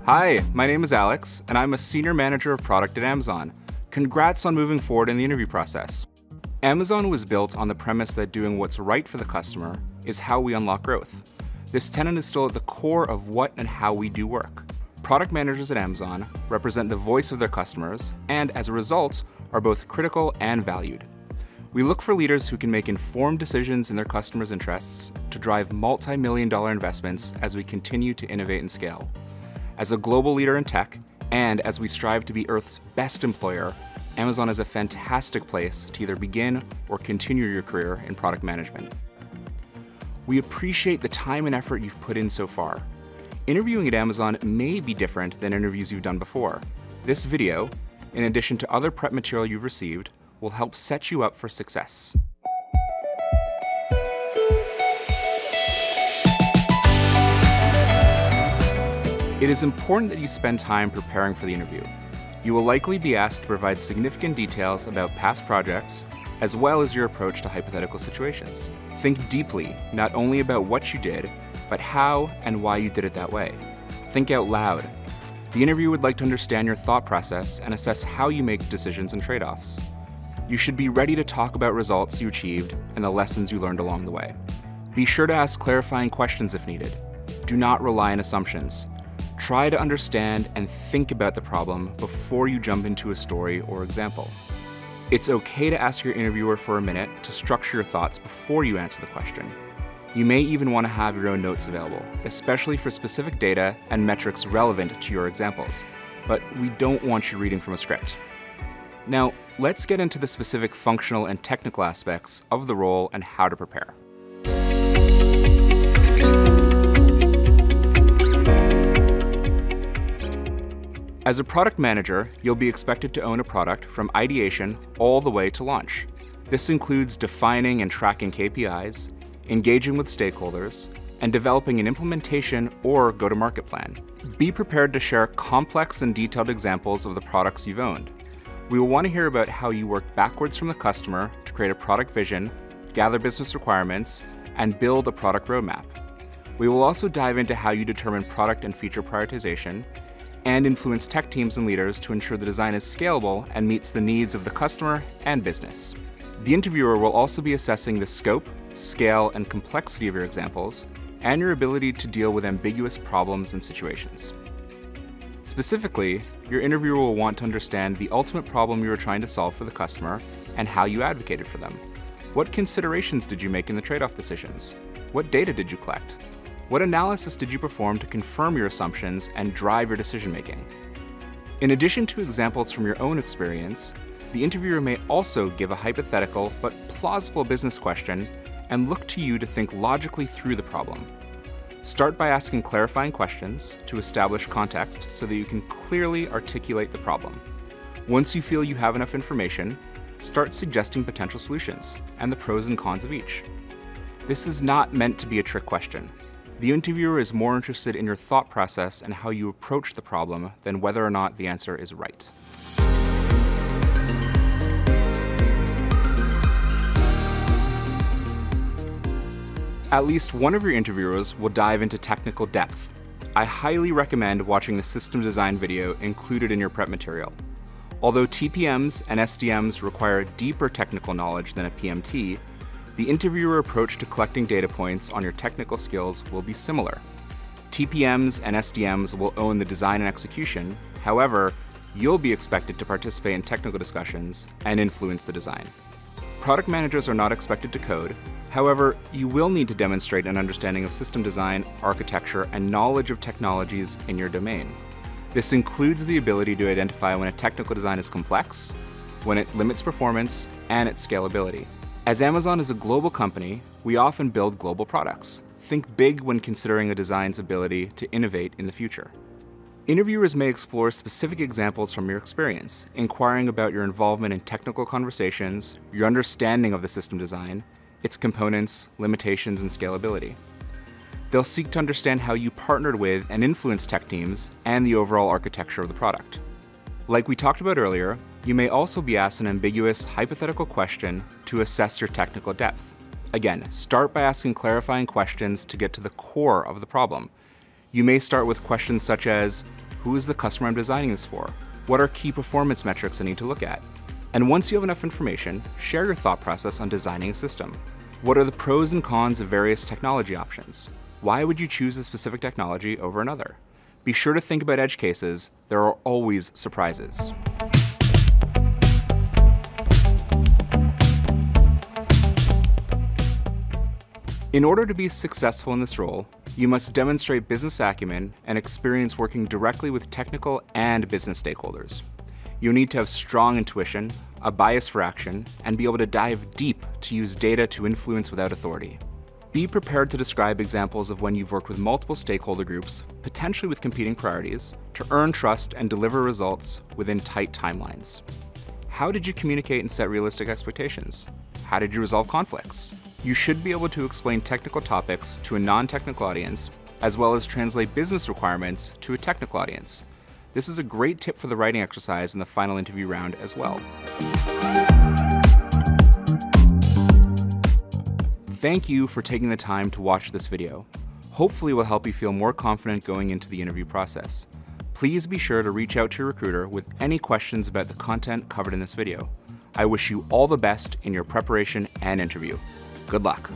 Hi, my name is Alex, and I'm a Senior Manager of Product at Amazon. Congrats on moving forward in the interview process. Amazon was built on the premise that doing what's right for the customer is how we unlock growth. This tenet is still at the core of what and how we do work. Product managers at Amazon represent the voice of their customers, and as a result, are both critical and valued. We look for leaders who can make informed decisions in their customers' interests to drive multi-million-dollar investments as we continue to innovate and scale. As a global leader in tech, and as we strive to be Earth's best employer, Amazon is a fantastic place to either begin or continue your career in product management. We appreciate the time and effort you've put in so far. Interviewing at Amazon may be different than interviews you've done before. This video, in addition to other prep material you've received, will help set you up for success. It is important that you spend time preparing for the interview. You will likely be asked to provide significant details about past projects, as well as your approach to hypothetical situations. Think deeply, not only about what you did, but how and why you did it that way. Think out loud. The interviewer would like to understand your thought process and assess how you make decisions and trade-offs. You should be ready to talk about results you achieved and the lessons you learned along the way. Be sure to ask clarifying questions if needed. Do not rely on assumptions. Try to understand and think about the problem before you jump into a story or example. It's okay to ask your interviewer for a minute to structure your thoughts before you answer the question. You may even want to have your own notes available, especially for specific data and metrics relevant to your examples. But we don't want you reading from a script. Now, let's get into the specific functional and technical aspects of the role and how to prepare. As a product manager, you'll be expected to own a product from ideation all the way to launch. This includes defining and tracking KPIs, engaging with stakeholders, and developing an implementation or go-to-market plan. Be prepared to share complex and detailed examples of the products you've owned. We will want to hear about how you work backwards from the customer to create a product vision, gather business requirements, and build a product roadmap. We will also dive into how you determine product and feature prioritization, and influence tech teams and leaders to ensure the design is scalable and meets the needs of the customer and business. The interviewer will also be assessing the scope, scale, and complexity of your examples, and your ability to deal with ambiguous problems and situations. Specifically, your interviewer will want to understand the ultimate problem you are trying to solve for the customer and how you advocated for them. What considerations did you make in the trade-off decisions? What data did you collect? What analysis did you perform to confirm your assumptions and drive your decision-making? In addition to examples from your own experience, the interviewer may also give a hypothetical but plausible business question and look to you to think logically through the problem. Start by asking clarifying questions to establish context so that you can clearly articulate the problem. Once you feel you have enough information, start suggesting potential solutions and the pros and cons of each. This is not meant to be a trick question. The interviewer is more interested in your thought process and how you approach the problem than whether or not the answer is right. At least one of your interviewers will dive into technical depth. I highly recommend watching the system design video included in your prep material. Although TPMs and SDMs require deeper technical knowledge than a PMT, the interviewer approach to collecting data points on your technical skills will be similar. TPMs and SDMs will own the design and execution. However, you'll be expected to participate in technical discussions and influence the design. Product managers are not expected to code. However, you will need to demonstrate an understanding of system design, architecture, and knowledge of technologies in your domain. This includes the ability to identify when a technical design is complex, when it limits performance, and its scalability. As Amazon is a global company, we often build global products. Think big when considering a design's ability to innovate in the future. Interviewers may explore specific examples from your experience, inquiring about your involvement in technical conversations, your understanding of the system design, its components, limitations, and scalability. They'll seek to understand how you partnered with and influenced tech teams and the overall architecture of the product. Like we talked about earlier, you may also be asked an ambiguous, hypothetical question to assess your technical depth. Again, start by asking clarifying questions to get to the core of the problem. You may start with questions such as, Who is the customer I'm designing this for? What are key performance metrics I need to look at? And once you have enough information, share your thought process on designing a system. What are the pros and cons of various technology options? Why would you choose a specific technology over another? Be sure to think about edge cases. There are always surprises. In order to be successful in this role, you must demonstrate business acumen and experience working directly with technical and business stakeholders. You need to have strong intuition, a bias for action, and be able to dive deep to use data to influence without authority. Be prepared to describe examples of when you've worked with multiple stakeholder groups, potentially with competing priorities, to earn trust and deliver results within tight timelines. How did you communicate and set realistic expectations? How did you resolve conflicts? You should be able to explain technical topics to a non-technical audience, as well as translate business requirements to a technical audience. This is a great tip for the writing exercise in the final interview round as well. Thank you for taking the time to watch this video. Hopefully it will help you feel more confident going into the interview process. Please be sure to reach out to your recruiter with any questions about the content covered in this video. I wish you all the best in your preparation and interview. Good luck.